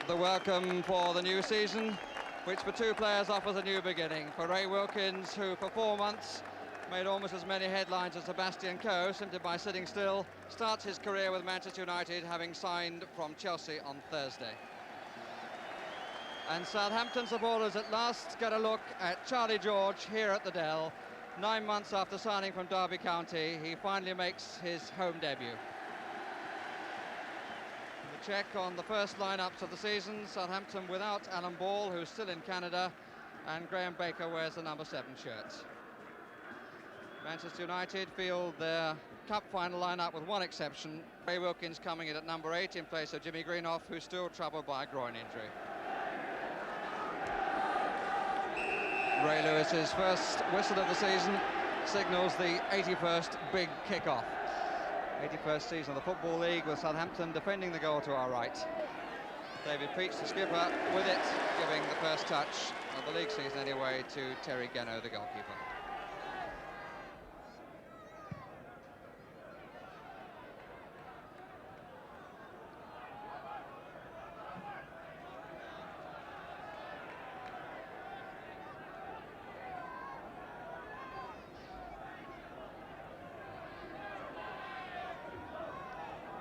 the welcome for the new season, which for two players offers a new beginning. For Ray Wilkins, who for 4 months made almost as many headlines as Sebastian Coe simply by sitting still, starts his career with Manchester United, having signed from Chelsea on Thursday. And Southampton supporters at last get a look at Charlie George here at the Dell. 9 months after signing from Derby County, he finally makes his home debut. The check on the first lineups of the season: Southampton without Alan Ball, who's still in Canada, and Graham Baker wears the number 7 shirt. Manchester United field their cup final lineup with one exception: Ray Wilkins coming in at number 8 in place of Jimmy Greenoff, who's still troubled by a groin injury. Ray Lewis's first whistle of the season signals the 81st big kick-off. 81st season of the Football League, with Southampton defending the goal to our right. David Peach, the skipper, with it, giving the first touch of the league season anyway to Terry Geno, the goalkeeper.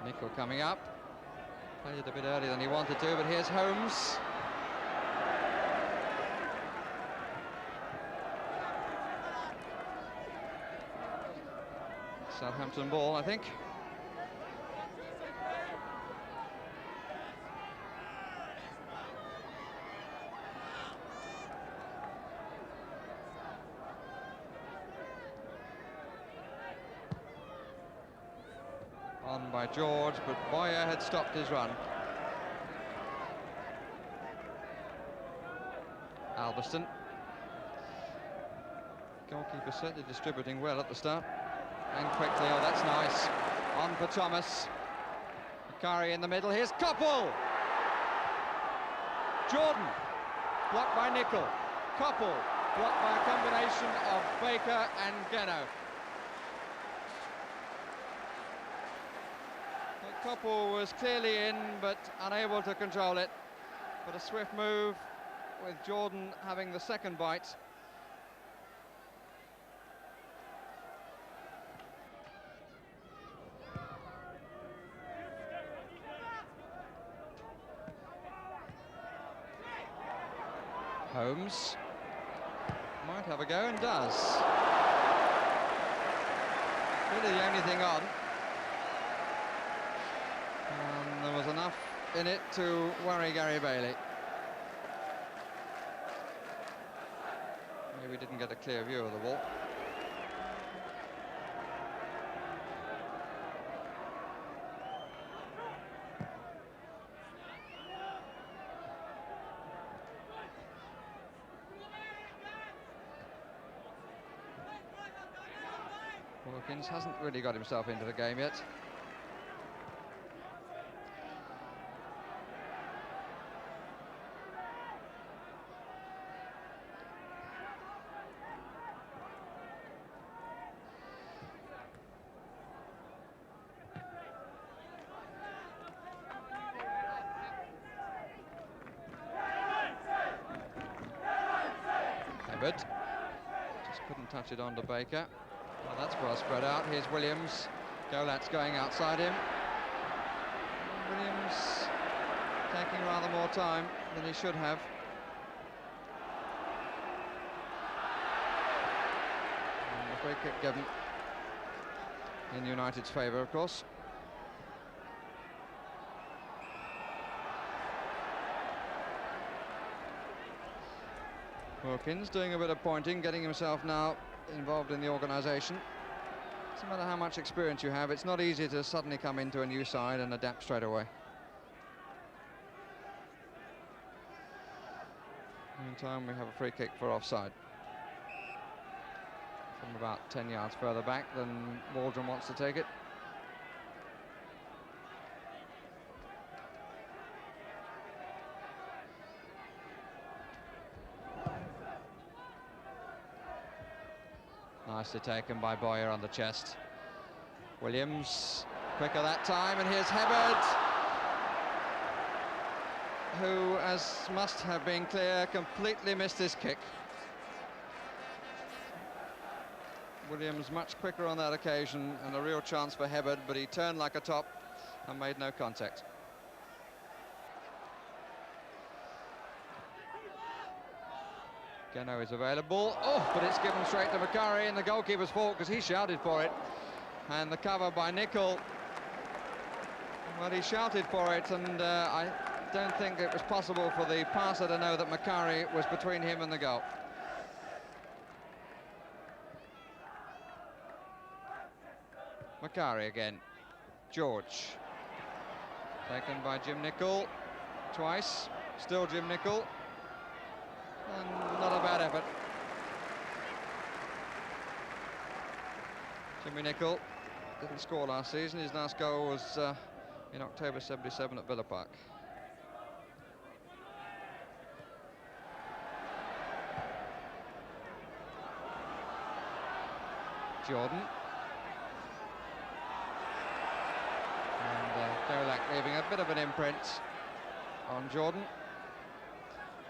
Nickel coming up, played it a bit earlier than he wanted to, but here's Holmes. Southampton ball, I think. On by George, but Boyer had stopped his run. Alveston. Goalkeeper certainly distributing well at the start. And quickly, oh, that's nice. On for Thomas. Bakari in the middle, here's Koppel! Jordan, blocked by Nickel. Koppel, blocked by a combination of Baker and Geno. Koppel was clearly in, but unable to control it. But a swift move, with Jordan having the second bite. Holmes might have a go, and does. Really the only thing on. And there was enough in it to worry Gary Bailey. Maybe didn't get a clear view of the ball. Wilkins hasn't really got himself into the game yet. Just couldn't touch it onto Baker. Well, that's well spread out. Here's Williams. Golat's going outside him. Williams taking rather more time than he should have. And the free kick given in United's favour, of course. Wilkins doing a bit of pointing, getting himself now involved in the organisation. Doesn't matter how much experience you have, it's not easy to suddenly come into a new side and adapt straight away. Meantime, we have a free kick for offside. From about 10 yards further back than Waldron wants to take it. Nicely taken by Boyer on the chest. Williams, quicker that time, and here's Hibbert. who, as must have been clear, completely missed his kick. Williams much quicker on that occasion, and a real chance for Hibbard, but he turned like a top and made no contact. Geno is available. Oh, but it's given straight to McCurry, and the goalkeeper's fault because he shouted for it. And the cover by Nicol. Well, he shouted for it, and I don't think it was possible for the passer to know that McCurry was between him and the goal. McCurry again. George. Taken by Jim Nicol. Twice. Still Jim Nicol. And not a bad effort. Jimmy Nicol didn't score last season. His last goal was in October '77 at Villa Park. Jordan. And Dolak leaving a bit of an imprint on Jordan.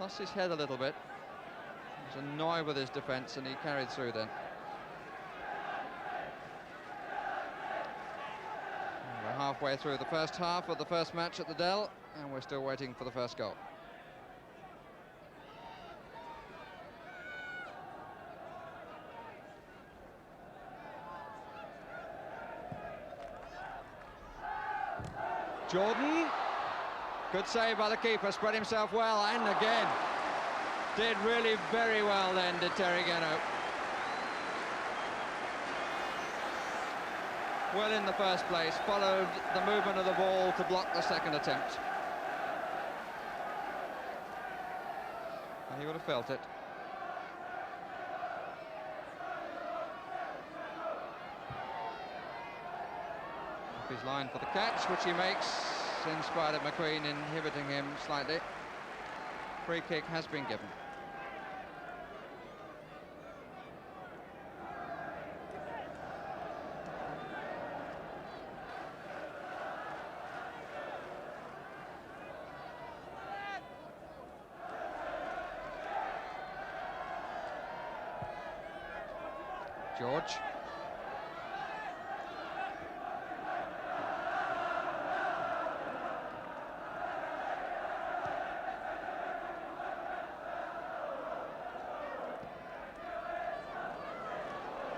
Lost his head a little bit. He was annoyed with his defence, and he carried through then. And we're halfway through the first half of the first match at the Dell, and we're still waiting for the first goal. Jordan, good save by the keeper, spread himself well, and again, did really very well then, did Terry Geno. Well in the first place, followed the movement of the ball to block the second attempt. And he would have felt it. His line for the catch, which he makes, in spite of McQueen inhibiting him slightly. Free kick has been given. George.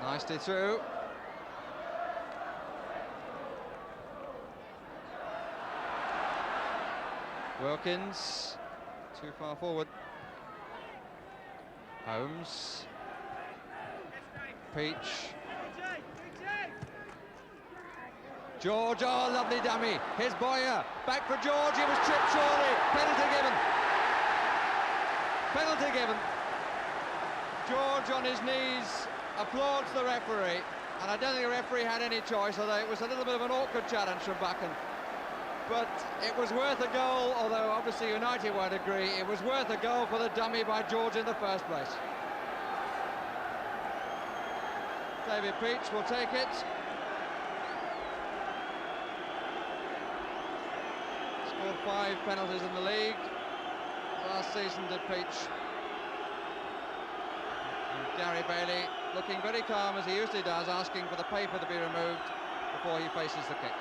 Nicely through. Wilkins, too far forward. Holmes. Peach. George, oh, lovely dummy. Here's Boyer, back for George, he was tripped surely. Penalty given. Penalty given. George on his knees applauds the referee, and I don't think the referee had any choice, although it was a little bit of an awkward challenge from Buchan. But it was worth a goal, although obviously United won't agree. It was worth a goal for the dummy by George in the first place. David Peach will take it. Scored 5 penalties in the league. Last season did Peach. And Gary Bailey looking very calm, as he usually does, asking for the paper to be removed before he faces the kick.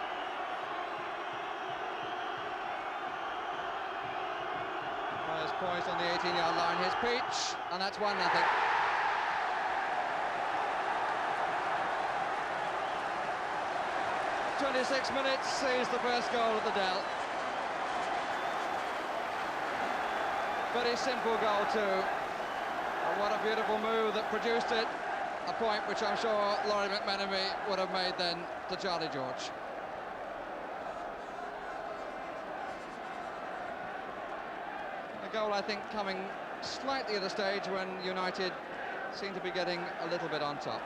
Players poised on the 18-yard line. Here's Peach, and that's 1-0. 26 minutes sees the first goal at the Dell. Very simple goal too. And what a beautiful move that produced it. A point which I'm sure Laurie McMenemy would have made then to Charlie George. A goal, I think, coming slightly at a stage when United seem to be getting a little bit on top.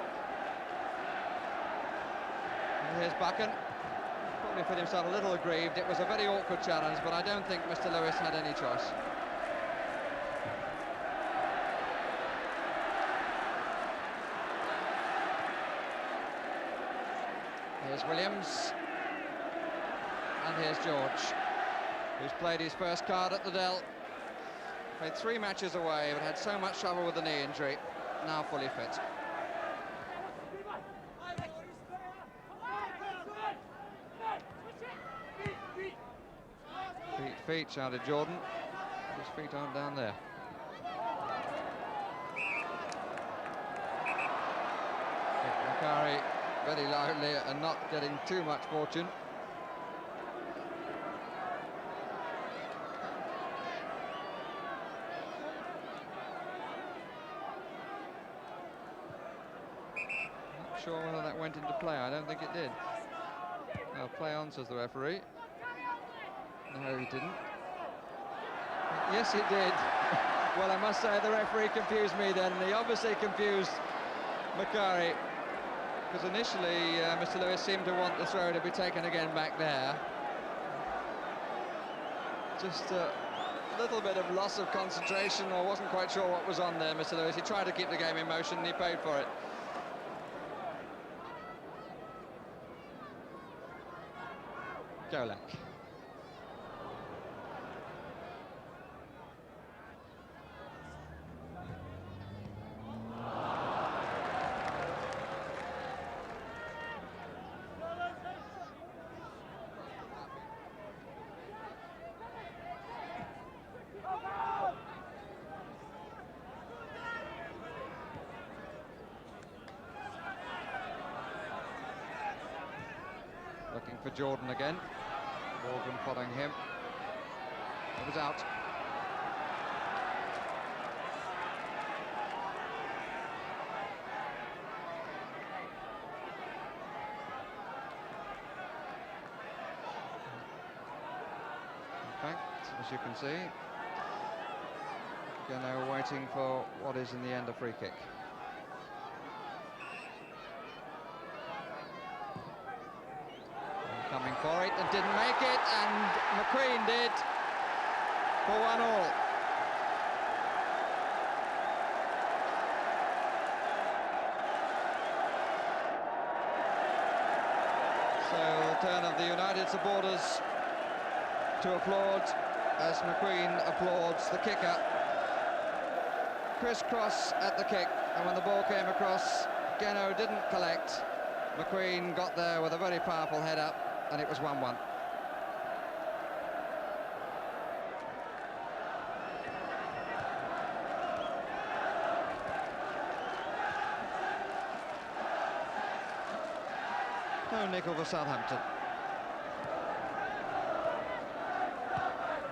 And here's Buchan. Probably put himself a little aggrieved. It was a very awkward challenge, but I don't think Mr. Lewis had any choice. Here's Williams, and here's George. who's played his first card at the Dell. Played 3 matches away, but had so much trouble with the knee injury. Now fully fit. Feet, shouted Jordan. His feet aren't down there. Macari very lively and not getting too much fortune. Not sure whether that went into play. I don't think it did. Play on, says the referee. No, he didn't. Yes, he did. Well, I must say the referee confused me then, and he obviously confused Macari, because initially Mr. Lewis seemed to want the throw to be taken again back there. Just a little bit of loss of concentration, or wasn't quite sure what was on there, Mr. Lewis. He tried to keep the game in motion and he paid for it. Golak. Looking for Jordan again. Morgan following him. It was out. In fact, as you can see, Geno waiting for what is in the end a free kick. Coming for it and didn't make it, and McQueen did for 1-1. So the turn of the United supporters to applaud as McQueen applauds the kicker. Criss-cross at the kick, and when the ball came across, Geno didn't collect. McQueen got there with a very powerful header, and it was 1-1. No nickel for Southampton.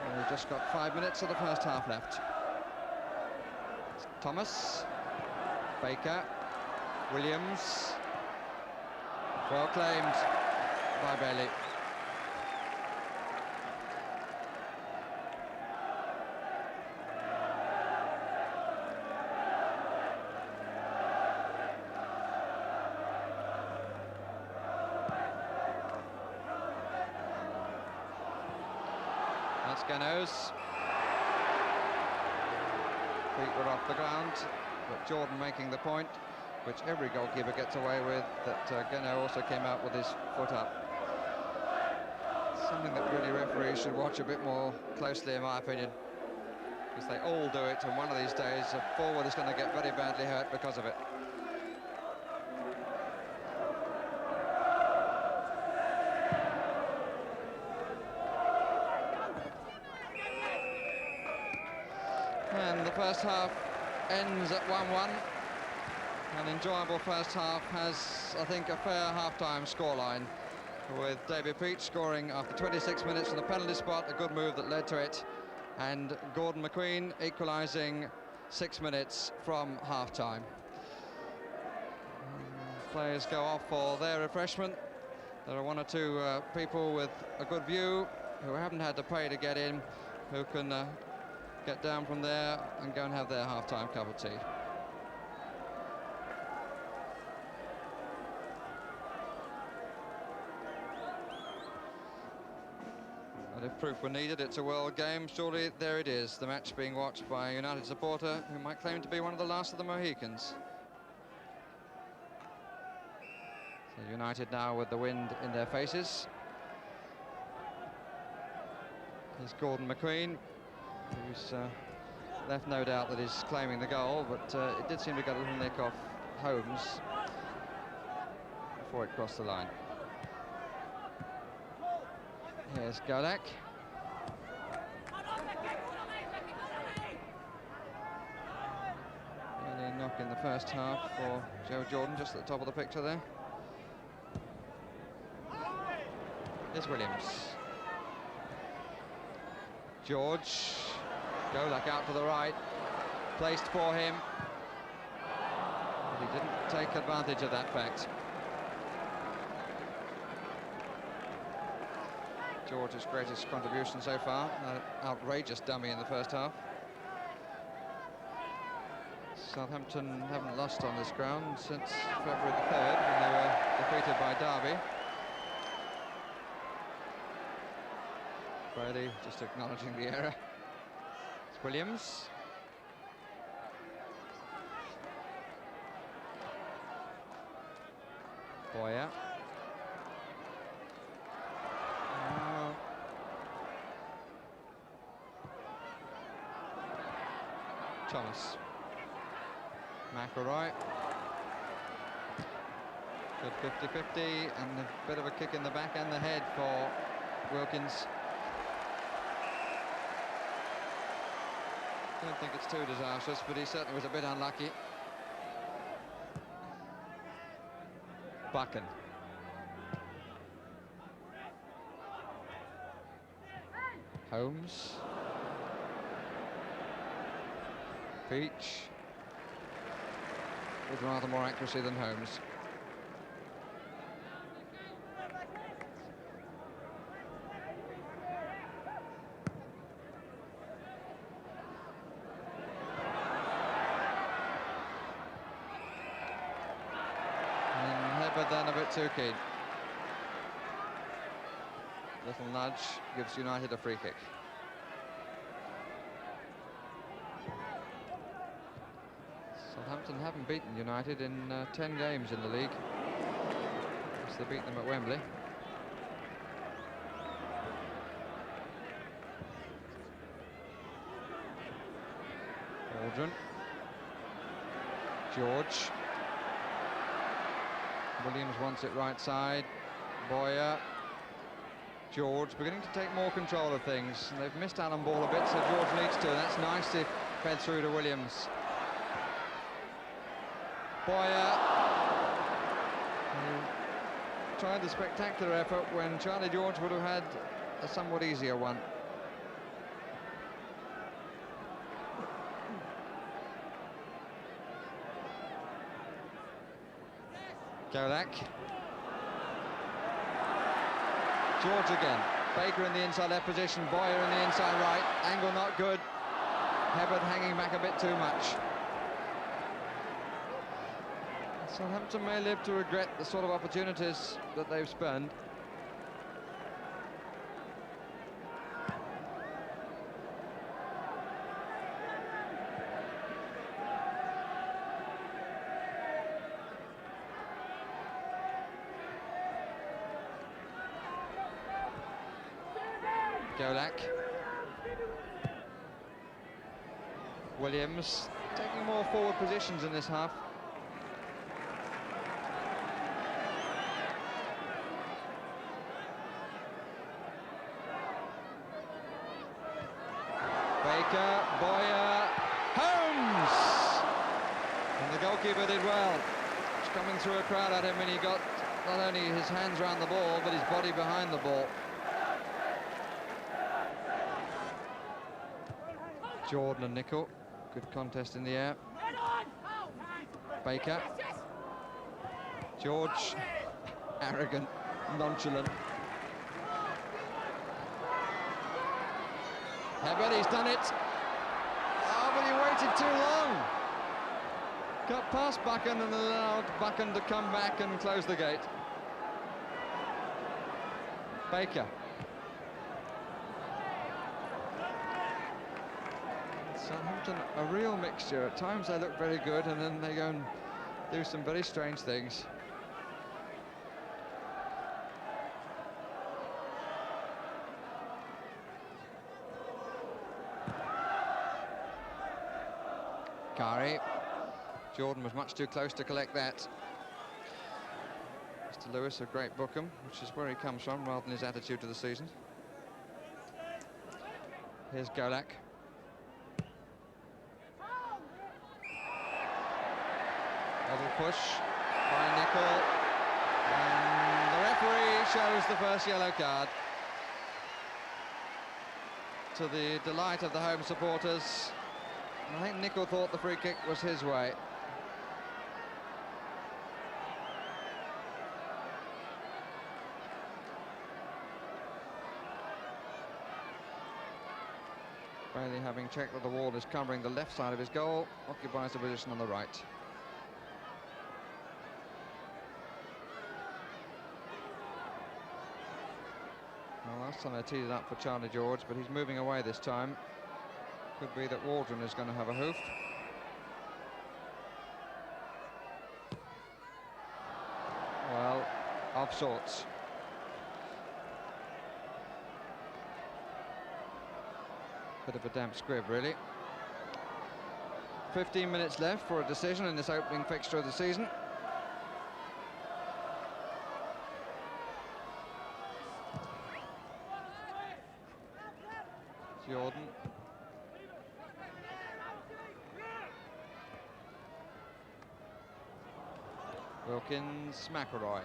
And we've just got 5 minutes of the first half left. Thomas, Baker, Williams. Well claimed by Bailey. That's Geno's. Feet were off the ground, but Jordan making the point, which every goalkeeper gets away with, that Geno also came out with his foot up. Something that really referees should watch a bit more closely, in my opinion, because they all do it, and one of these days a forward is going to get very badly hurt because of it. And the first half ends at 1-1. An enjoyable first half has, I think, a fair half-time scoreline, with David Peach scoring after 26 minutes from the penalty spot, a good move that led to it, and Gordon McQueen equalising 6 minutes from half-time. Players go off for their refreshment. There are 1 or 2 people with a good view who haven't had to pay to get in, who can get down from there and go and have their half-time cup of tea. And if proof were needed, it's a world game. Surely there it is, the match being watched by a United supporter who might claim to be one of the last of the Mohicans. So United now with the wind in their faces. Here's Gordon McQueen, who's left no doubt that he's claiming the goal, but it did seem to get a little nick off Holmes before it crossed the line. Here's Golak. Early knock in the first half for Joe Jordan, just at the top of the picture there. Here's Williams. George. Golak out to the right. Placed for him. But he didn't take advantage of that fact. George's greatest contribution so far. An outrageous dummy in the first half. Southampton haven't lost on this ground since February the 3rd, when they were defeated by Derby. Brady just acknowledging the error. It's Williams. Boyer. Thomas. McElroy. Good 50-50, and a bit of a kick in the back and the head for Wilkins. I don't think it's too disastrous, but he certainly was a bit unlucky. Buchan. Holmes. Peach. With rather more accuracy than Holmes. But then a bit too keen. Little nudge gives United a free kick. Southampton haven't beaten United in 10 games in the league. They beat them at Wembley. Aldrin. George. Williams wants it right side. Boyer. George beginning to take more control of things. And they've missed Alan Ball a bit, so George needs to. That's nicely fed through to Williams. Boyer. Tried the spectacular effort when Charlie George would have had a somewhat easier one. Golak. George again. Baker in the inside left position, Boyer in the inside right. Angle not good. Hibbert hanging back a bit too much. Southampton may live to regret the sort of opportunities that they've spurned. Golak. Williams taking more forward positions in this half. Baker, Boyer, Holmes! And the goalkeeper did well. Just coming through a crowd at him when he got not only his hands around the ball, but his body behind the ball. Jordan and Nicol, good contest in the air. Baker. George, arrogant, nonchalant. Hibbert, he's done it. Oh, but he waited too long. Got past Buchan and allowed Buchan to come back and close the gate. Baker. Southampton, a real mixture. At times they look very good, and then they go and do some very strange things. Bakari. Jordan was much too close to collect that. Mr. Lewis of Great Bookham, which is where he comes from rather than his attitude to the season. Here's Golak. Double push by Nicol. And the referee shows the first yellow card, to the delight of the home supporters. And I think Nicol thought the free kick was his way. Bailey, having checked that the wall is covering the left side of his goal, occupies the position on the right. Well, last time I teed it up for Charlie George, but he's moving away this time. Could be that Waldron is going to have a hoof. Well, of sorts. Bit of a damp squib, really. 15 minutes left for a decision in this opening fixture of the season. Jordan. Wilkins, McElroy.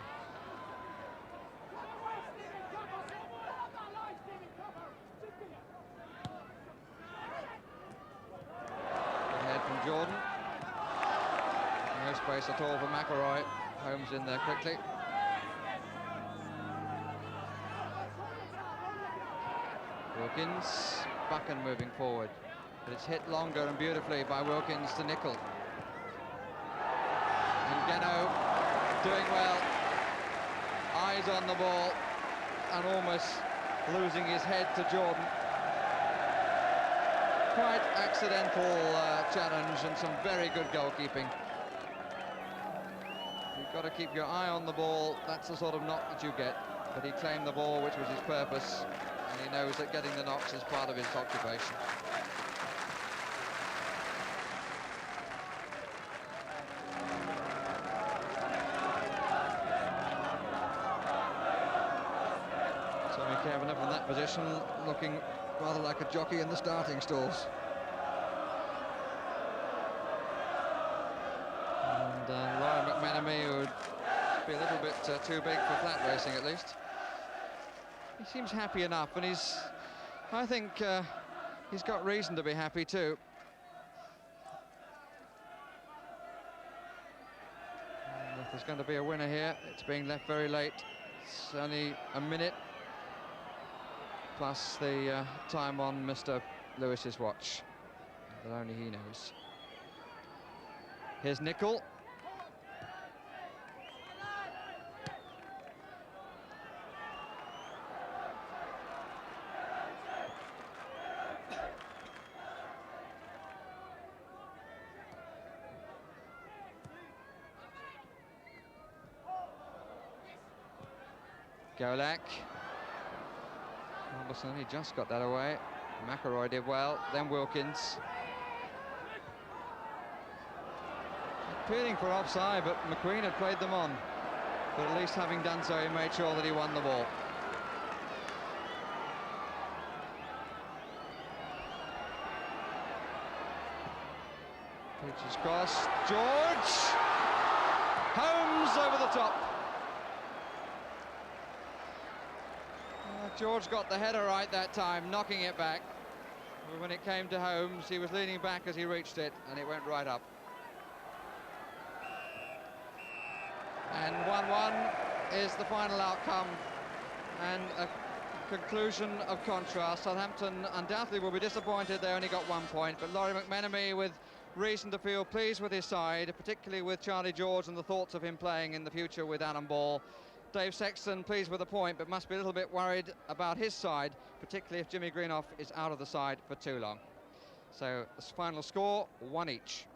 Jordan. No space at all for McElroy. Holmes in there quickly. Wilkins, Buchan moving forward. But it's hit longer and beautifully by Wilkins to Nicol. And Geno doing well. Eyes on the ball and almost losing his head to Jordan. Quite accidental challenge and some very good goalkeeping. You've got to keep your eye on the ball. That's the sort of knock that you get. But he claimed the ball, which was his purpose, and he knows that getting the knocks is part of his occupation. So Kavanagh from that position, looking rather like a jockey in the starting stalls. And Ryan McMenemy would be a little bit too big for flat racing, at least. He seems happy enough, and I think he's got reason to be happy too. And if there's going to be a winner here, it's being left very late. It's only a minute plus the time on Mr. Lewis's watch that only he knows. Here's Nicol. Golak. Anderson, he just got that away. McElroy did well, then Wilkins. Appealing for offside, but McQueen had played them on. But at least having done so, he made sure that he won the ball. Peaches cross, George! Holmes over the top. George got the header right that time, knocking it back. But when it came to Holmes, he was leaning back as he reached it, and it went right up. And 1-1 is the final outcome, and a conclusion of contrast. Southampton undoubtedly will be disappointed they only got 1 point, but Laurie McMenemy with reason to feel pleased with his side, particularly with Charlie George and the thoughts of him playing in the future with Alan Ball. Dave Sexton pleased with a point, but must be a little bit worried about his side, particularly if Jimmy Greenough is out of the side for too long. So, the final score, 1 each.